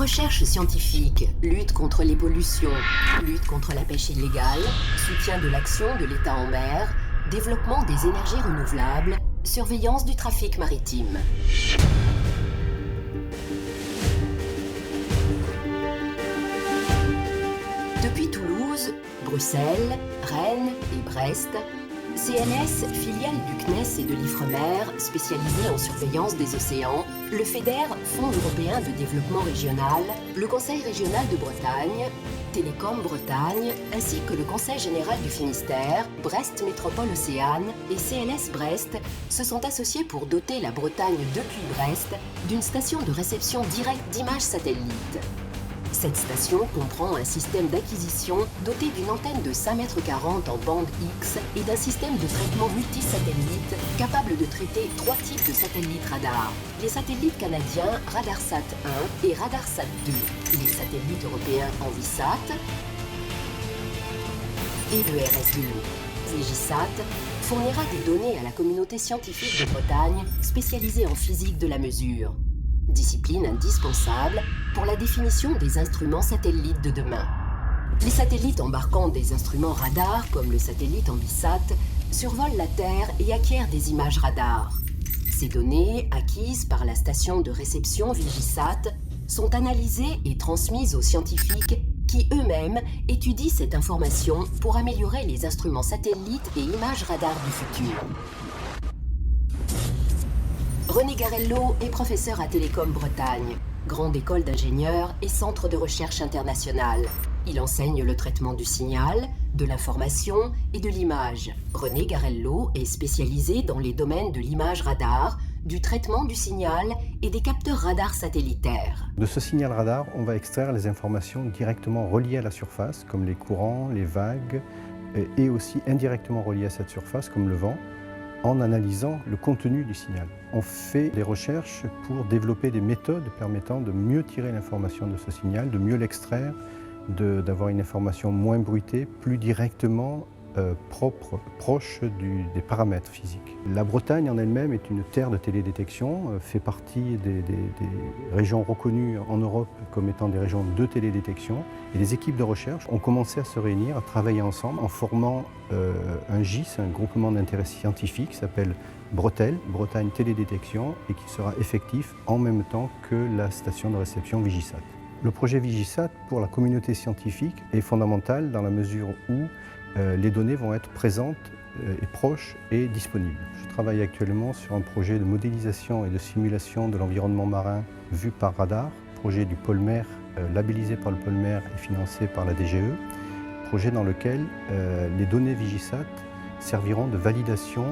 Recherche scientifique, lutte contre les pollutions, lutte contre la pêche illégale, soutien de l'action de l'État en mer, développement des énergies renouvelables, surveillance du trafic maritime. Depuis Toulouse, Bruxelles, Rennes et Brest, CNS, filiale du CNES et de l'Ifremer, spécialisée en surveillance des océans, le FEDER, Fonds européen de développement régional, le Conseil régional de Bretagne, Télécom Bretagne, ainsi que le Conseil général du Finistère, Brest Métropole Océane et CNS Brest se sont associés pour doter la Bretagne depuis Brest d'une station de réception directe d'images satellites. Cette station comprend un système d'acquisition doté d'une antenne de 5,40 m en bande X et d'un système de traitement multisatellite capable de traiter 3 types de satellites radars. Les satellites canadiens Radarsat 1 et Radarsat 2, les satellites européens Envisat et le RS2. Vigisat fournira des données à la communauté scientifique de Bretagne spécialisée en physique de la mesure. Discipline indispensable pour la définition des instruments satellites de demain. Les satellites embarquant des instruments radars, comme le satellite Envisat, survolent la Terre et acquièrent des images radars. Ces données, acquises par la station de réception Vigisat, sont analysées et transmises aux scientifiques qui eux-mêmes étudient cette information pour améliorer les instruments satellites et images radars du futur. René Garello est professeur à Télécom Bretagne, grande école d'ingénieurs et centre de recherche international. Il enseigne le traitement du signal, de l'information et de l'image. René Garello est spécialisé dans les domaines de l'image radar, du traitement du signal et des capteurs radars satellitaires. De ce signal radar, on va extraire les informations directement reliées à la surface, comme les courants, les vagues, et aussi indirectement reliées à cette surface, comme le vent, en analysant le contenu du signal. On fait des recherches pour développer des méthodes permettant de mieux tirer l'information de ce signal, de mieux l'extraire, d'avoir une information moins bruitée, plus directement proche des paramètres physiques. La Bretagne en elle-même est une terre de télédétection, fait partie des régions reconnues en Europe comme étant des régions de télédétection. Et les équipes de recherche ont commencé à se réunir, à travailler ensemble en formant un GIS, un groupement d'intérêt scientifique qui s'appelle Bretel, Bretagne Télédétection, et qui sera effectif en même temps que la station de réception Vigisat. Le projet Vigisat pour la communauté scientifique est fondamental dans la mesure où les données vont être présentes et proches et disponibles. Je travaille actuellement sur un projet de modélisation et de simulation de l'environnement marin vu par radar, projet du pôle mer, labellisé par le pôle mer et financé par la DGE, projet dans lequel les données Vigisat serviront de validation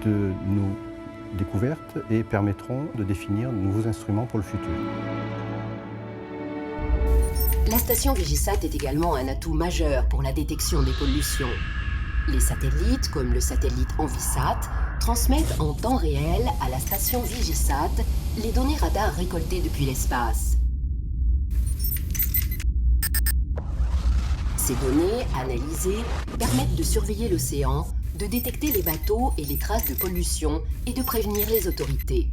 de nos découvertes et permettront de définir de nouveaux instruments pour le futur. La station Vigisat est également un atout majeur pour la détection des pollutions. Les satellites, comme le satellite Envisat, transmettent en temps réel à la station Vigisat les données radars récoltées depuis l'espace. Ces données, analysées, permettent de surveiller l'océan, de détecter les bateaux et les traces de pollution et de prévenir les autorités.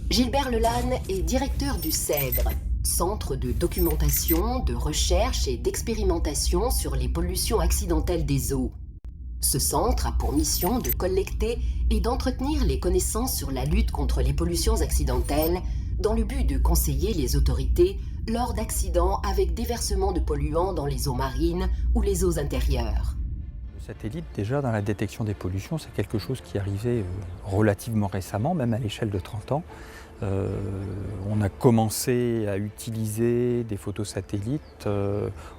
Gilbert Lelanne est directeur du CEDRE, Centre de documentation, de recherche et d'expérimentation sur les pollutions accidentelles des eaux. Ce centre a pour mission de collecter et d'entretenir les connaissances sur la lutte contre les pollutions accidentelles dans le but de conseiller les autorités lors d'accidents avec déversement de polluants dans les eaux marines ou les eaux intérieures. Le satellite, déjà dans la détection des pollutions, c'est quelque chose qui est arrivé relativement récemment, même à l'échelle de 30 ans. On a commencé à utiliser des photos satellites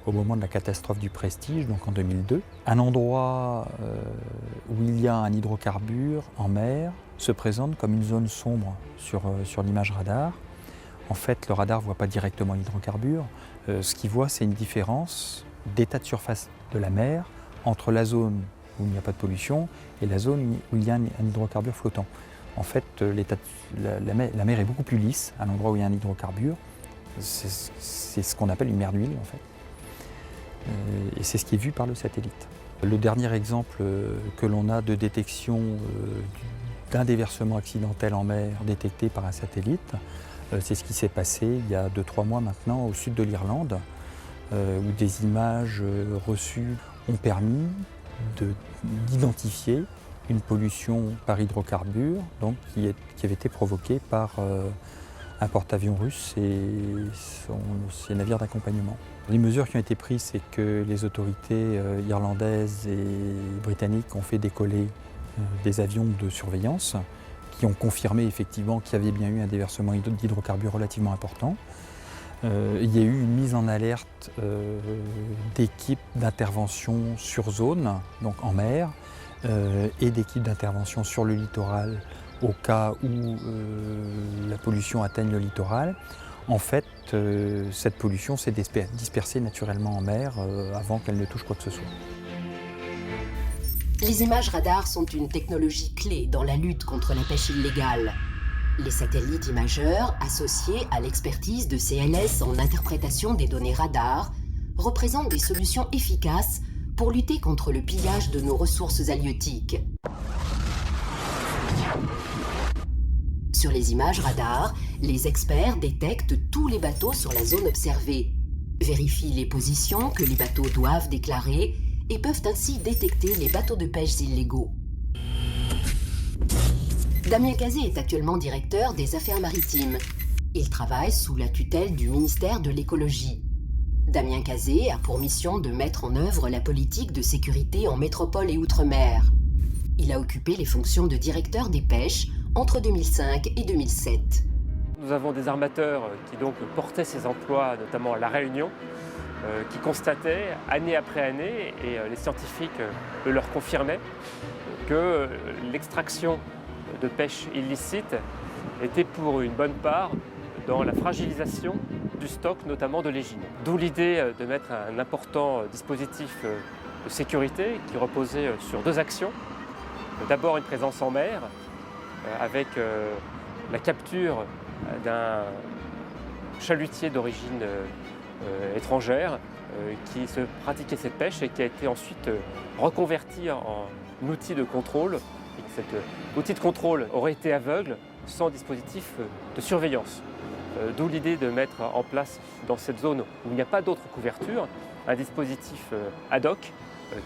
au moment de la catastrophe du Prestige, donc en 2002. Un endroit où il y a un hydrocarbure en mer se présente comme une zone sombre sur l'image radar. En fait, le radar ne voit pas directement l'hydrocarbure. Ce qu'il voit, c'est une différence d'état de surface de la mer entre la zone où il n'y a pas de pollution et la zone où il y a un hydrocarbure flottant. En fait, la mer est beaucoup plus lisse à l'endroit où il y a un hydrocarbure. C'est ce qu'on appelle une mer d'huile, en fait. Et c'est ce qui est vu par le satellite. Le dernier exemple que l'on a de détection d'un déversement accidentel en mer détecté par un satellite C'est ce qui s'est passé il y a 2-3 mois maintenant au sud de l'Irlande, où des images reçues ont permis d'identifier une pollution par hydrocarbures donc, qui avait été provoquée par un porte-avions russe et ses navires d'accompagnement. Les mesures qui ont été prises, c'est que les autorités irlandaises et britanniques ont fait décoller des avions de surveillance qui ont confirmé effectivement qu'il y avait bien eu un déversement d'hydrocarbures relativement important. Il y a eu une mise en alerte d'équipes d'intervention sur zone, donc en mer, et d'équipes d'intervention sur le littoral au cas où la pollution atteigne le littoral. En fait, cette pollution s'est dispersée naturellement en mer avant qu'elle ne touche quoi que ce soit. Les images radars sont une technologie clé dans la lutte contre la pêche illégale. Les satellites imageurs, associés à l'expertise de CLS en interprétation des données radars, représentent des solutions efficaces pour lutter contre le pillage de nos ressources halieutiques. Sur les images radars, les experts détectent tous les bateaux sur la zone observée, vérifient les positions que les bateaux doivent déclarer et peuvent ainsi détecter les bateaux de pêche illégaux. Damien Cazé est actuellement directeur des affaires maritimes. Il travaille sous la tutelle du ministère de l'écologie. Damien Cazé a pour mission de mettre en œuvre la politique de sécurité en métropole et outre-mer. Il a occupé les fonctions de directeur des pêches entre 2005 et 2007. Nous avons des armateurs qui donc portaient ces emplois, notamment à La Réunion, qui constataient année après année, et les scientifiques le leur confirmaient, que l'extraction de pêche illicite était pour une bonne part dans la fragilisation du stock, notamment de l'égine. D'où l'idée de mettre un important dispositif de sécurité qui reposait sur 2 actions. D'abord une présence en mer, avec la capture d'un chalutier d'origine étrangère qui se pratiquait cette pêche et qui a été ensuite reconverti en outil de contrôle. Et cet outil de contrôle aurait été aveugle sans dispositif de surveillance. D'où l'idée de mettre en place dans cette zone où il n'y a pas d'autre couverture un dispositif ad hoc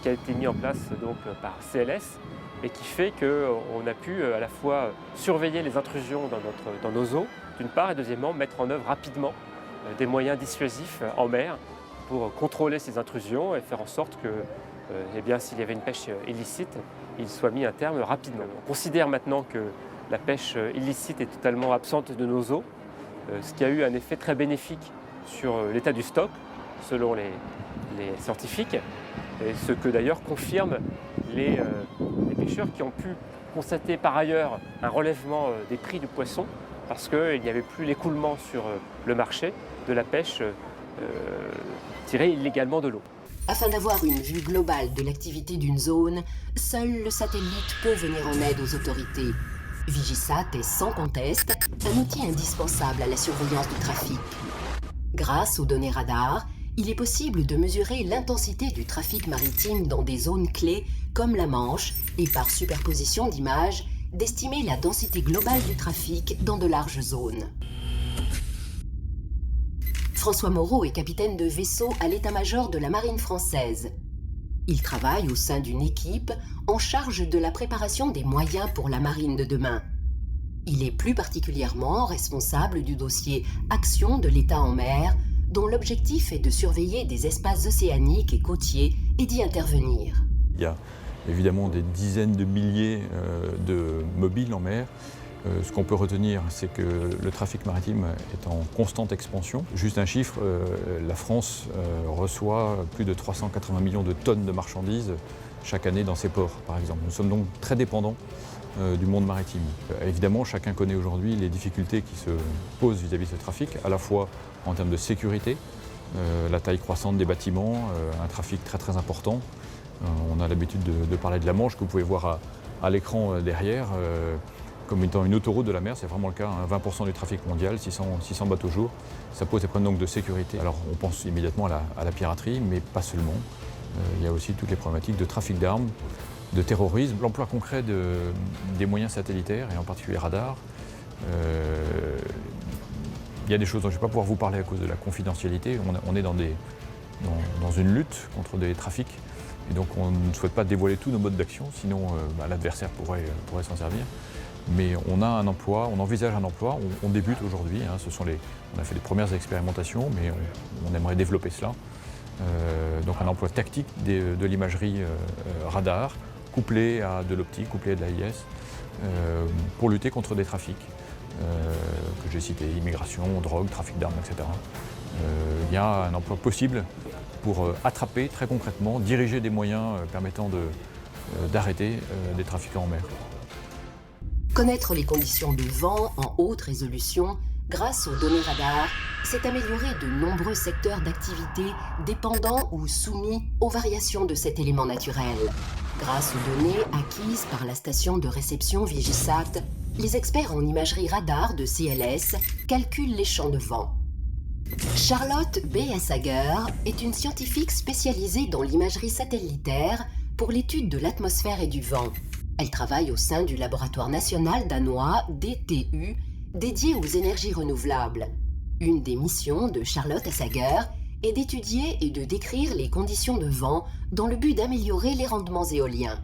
qui a été mis en place donc, par CLS et qui fait qu'on a pu à la fois surveiller les intrusions dans nos eaux, d'une part, et deuxièmement, mettre en œuvre rapidement des moyens dissuasifs en mer pour contrôler ces intrusions et faire en sorte que, eh bien, s'il y avait une pêche illicite, il soit mis un terme rapidement. On considère maintenant que la pêche illicite est totalement absente de nos eaux, ce qui a eu un effet très bénéfique sur l'état du stock, selon les scientifiques, et ce que d'ailleurs confirment les pêcheurs qui ont pu constater par ailleurs un relèvement des prix du poisson parce qu'il n'y avait plus l'écoulement sur le marché de la pêche tirée illégalement de l'eau. Afin d'avoir une vue globale de l'activité d'une zone, seul le satellite peut venir en aide aux autorités. Vigisat est sans conteste un outil indispensable à la surveillance du trafic. Grâce aux données radars, il est possible de mesurer l'intensité du trafic maritime dans des zones clés comme la Manche et par superposition d'images, d'estimer la densité globale du trafic dans de larges zones. François Moreau est capitaine de vaisseau à l'état-major de la marine française. Il travaille au sein d'une équipe en charge de la préparation des moyens pour la marine de demain. Il est plus particulièrement responsable du dossier Action de l'État en mer, dont l'objectif est de surveiller des espaces océaniques et côtiers et d'y intervenir. Il y a évidemment des dizaines de milliers de mobiles en mer. Ce qu'on peut retenir, c'est que le trafic maritime est en constante expansion. Juste un chiffre, la France reçoit plus de 380 millions de tonnes de marchandises chaque année dans ses ports, par exemple. Nous sommes donc très dépendants du monde maritime. Évidemment, chacun connaît aujourd'hui les difficultés qui se posent vis-à-vis de ce trafic, à la fois en termes de sécurité, la taille croissante des bâtiments, un trafic très très important. On a l'habitude de parler de la Manche, que vous pouvez voir à l'écran derrière, comme étant une autoroute de la mer. C'est vraiment le cas, 20% du trafic mondial, 600 bateaux jour. Ça pose des problèmes donc de sécurité. Alors on pense immédiatement à la piraterie, mais pas seulement. Il y a aussi toutes les problématiques de trafic d'armes, de terrorisme, l'emploi concret des moyens satellitaires, et en particulier radars, Il y a des choses dont je ne vais pas pouvoir vous parler à cause de la confidentialité. On est dans une lutte contre des trafics. Et donc on ne souhaite pas dévoiler tous nos modes d'action, sinon l'adversaire pourrait s'en servir. Mais on a un emploi, on envisage un emploi, on débute aujourd'hui. On a fait les premières expérimentations, mais on aimerait développer cela. Donc un emploi tactique de l'imagerie radar, couplé à de l'optique, couplé à de l'AIS, pour lutter contre des trafics que j'ai cités, immigration, drogue, trafic d'armes, etc. Il y a un emploi possible pour attraper très concrètement, diriger des moyens permettant d'arrêter des trafiquants en mer. Connaître les conditions de vent en haute résolution grâce aux données radar, c'est améliorer de nombreux secteurs d'activité dépendants ou soumis aux variations de cet élément naturel. Grâce aux données acquises par la station de réception Vigisat, les experts en imagerie radar de CLS calculent les champs de vent. Charlotte B.Sager est une scientifique spécialisée dans l'imagerie satellitaire pour l'étude de l'atmosphère et du vent. Elle travaille au sein du laboratoire national danois DTU, dédié aux énergies renouvelables. Une des missions de Charlotte Sager est d'étudier et de décrire les conditions de vent dans le but d'améliorer les rendements éoliens.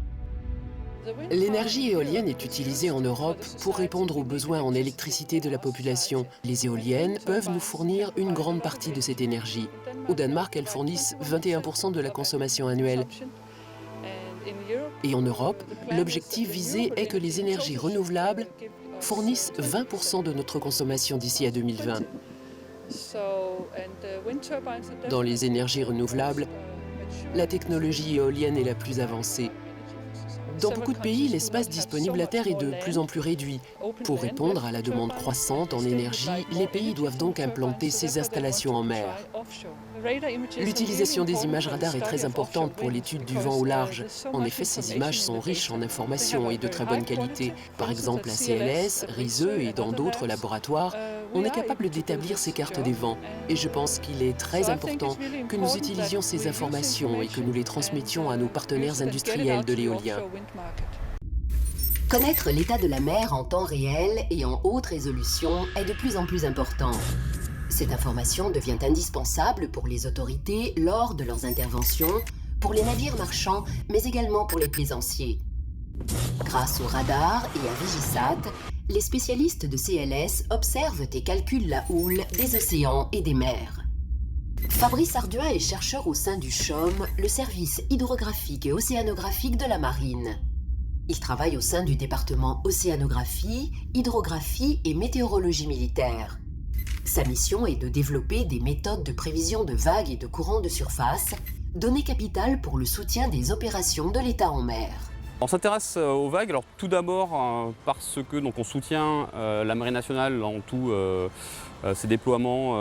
L'énergie éolienne est utilisée en Europe pour répondre aux besoins en électricité de la population. Les éoliennes peuvent nous fournir une grande partie de cette énergie. Au Danemark, elles fournissent 21% de la consommation annuelle. Et en Europe, l'objectif visé est que les énergies renouvelables fournissent 20% de notre consommation d'ici à 2020. Dans les énergies renouvelables, la technologie éolienne est la plus avancée. Dans beaucoup de pays, l'espace disponible à terre est de plus en plus réduit. Pour répondre à la demande croissante en énergie, les pays doivent donc implanter ces installations en mer. L'utilisation des images radar est très importante pour l'étude du vent au large. En effet, ces images sont riches en informations et de très bonne qualité. Par exemple, à CLS, RISE et dans d'autres laboratoires, on est capable d'établir ces cartes des vents. Et je pense qu'il est très important que nous utilisions ces informations et que nous les transmettions à nos partenaires industriels de l'éolien. Connaître l'état de la mer en temps réel et en haute résolution est de plus en plus important. Cette information devient indispensable pour les autorités lors de leurs interventions, pour les navires marchands, mais également pour les plaisanciers. Grâce au radar et à Vigisat, les spécialistes de CLS observent et calculent la houle des océans et des mers. Fabrice Arduin est chercheur au sein du CHOM, le service hydrographique et océanographique de la marine. Il travaille au sein du département océanographie, hydrographie et météorologie militaire. Sa mission est de développer des méthodes de prévision de vagues et de courants de surface, données capitales pour le soutien des opérations de l'État en mer. On s'intéresse aux vagues, alors tout d'abord parce que on soutient la Marine nationale dans tous ses déploiements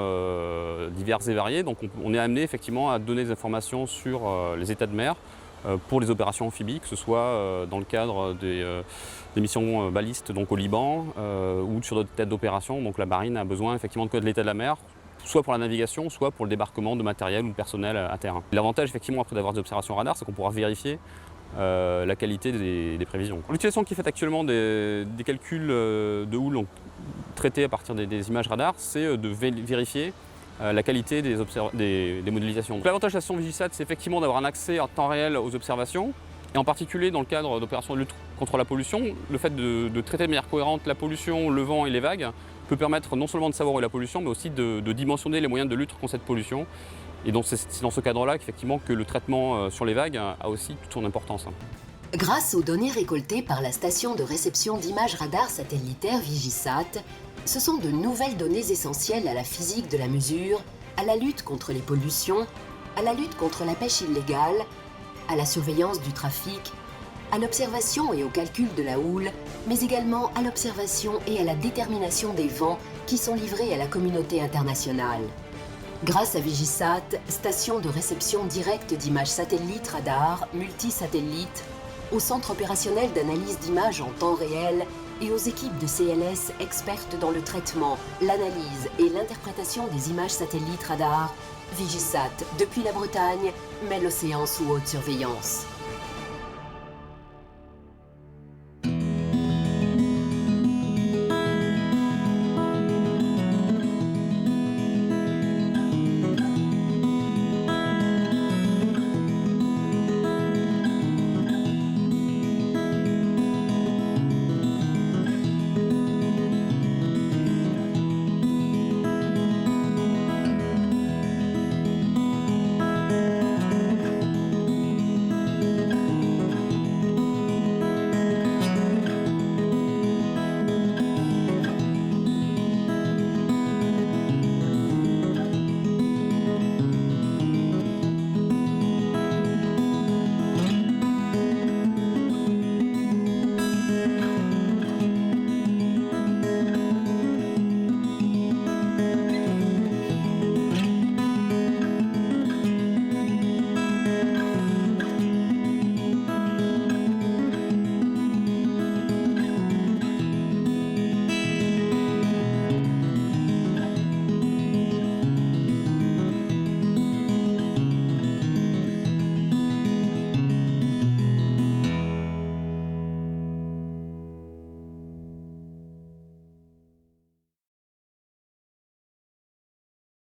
divers et variés. Donc on est amené effectivement à donner des informations sur les états de mer pour les opérations amphibies, que ce soit dans le cadre des missions balistes au Liban ou sur d'autres têtes d'opération. Donc la marine a besoin effectivement de connaître l'état de la mer, soit pour la navigation, soit pour le débarquement de matériel ou de personnel à terre. L'avantage effectivement après d'avoir des observations radar, c'est qu'on pourra vérifier la qualité des prévisions. L'utilisation qui est faite actuellement des calculs de houle traités à partir des images radar, c'est de vérifier la qualité des modélisations. L'avantage de la station Vigisat, c'est effectivement d'avoir un accès en temps réel aux observations, et en particulier dans le cadre d'opérations de lutte contre la pollution, le fait de traiter de manière cohérente la pollution, le vent et les vagues peut permettre non seulement de savoir où est la pollution, mais aussi de dimensionner les moyens de lutte contre cette pollution. Et donc c'est dans ce cadre-là qu'effectivement que le traitement sur les vagues a aussi toute son importance. Grâce aux données récoltées par la station de réception d'images radar satellitaires Vigisat, ce sont de nouvelles données essentielles à la physique de la mesure, à la lutte contre les pollutions, à la lutte contre la pêche illégale, à la surveillance du trafic, à l'observation et au calcul de la houle, mais également à l'observation et à la détermination des vents qui sont livrés à la communauté internationale. Grâce à Vigisat, station de réception directe d'images satellites radar, multisatellites, au centre opérationnel d'analyse d'images en temps réel et aux équipes de CLS expertes dans le traitement, l'analyse et l'interprétation des images satellites radar, Vigisat, depuis la Bretagne, met l'océan sous haute surveillance.